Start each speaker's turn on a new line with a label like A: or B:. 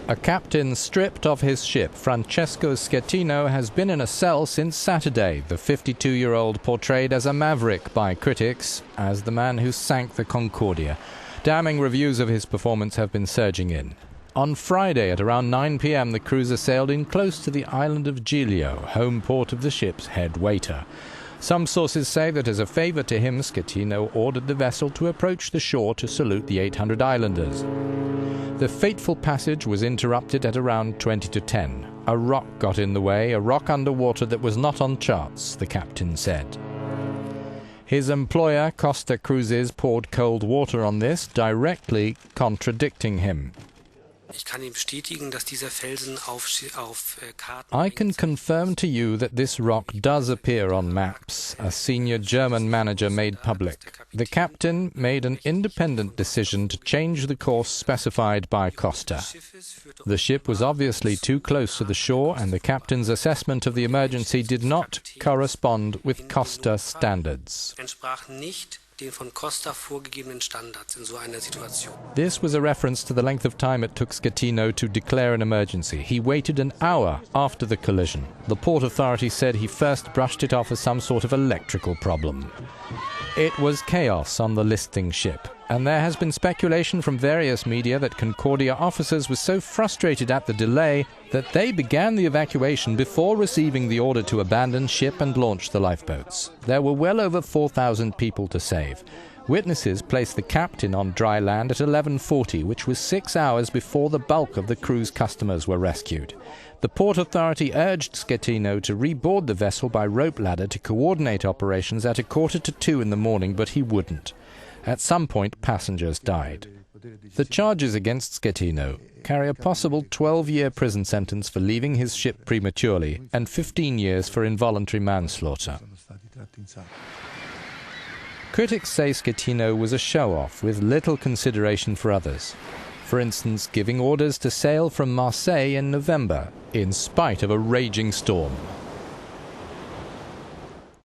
A: A captain stripped of his ship, Francesco Schettino, has been in a cell since Saturday. The 52-year-old portrayed as a maverick by critics, as the man who sank the Concordia. Damning reviews of his performance have been surging in. On Friday at around 9 p.m. the cruiser sailed in close to the island of Giglio, home port of the ship's head waiter. Some sources say that as a favour to him, Schettino ordered the vessel to approach the shore to salute the 800 islanders. The fateful passage was interrupted at around 20 to 10. A rock got in the way, a rock underwater that was not on charts, the captain said. His employer, Costa Cruises, poured cold water on this, directly contradicting him. I can confirm to you that this rock does appear on maps, a senior German manager made public. The captain made an independent decision to change the course specified by Costa. The ship was obviously too close to the shore, and the captain's assessment of the emergency did not correspond with Costa standards. This was a reference to the length of time it took Schettino to declare an emergency. He waited an hour after the collision. The port authority said he first brushed it off as some sort of electrical problem. It was chaos on the listing ship, and there has been speculation from various media that Concordia officers were so frustrated at the delay that they began the evacuation before receiving the order to abandon ship and launch the lifeboats. There were well over 4,000 people to save. Witnesses placed the captain on dry land at 11:40, which was 6 hours before the bulk of the cruise customers were rescued. The port authority urged Schettino to reboard the vessel by rope ladder to coordinate operations at 1:45 in the morning, but he wouldn't. At some point, passengers died. The charges against Schettino carry a possible 12-year prison sentence for leaving his ship prematurely and 15 years for involuntary manslaughter. Critics say Schettino was a show-off with little consideration for others. For instance, giving orders to sail from Marseille in November, in spite of a raging storm.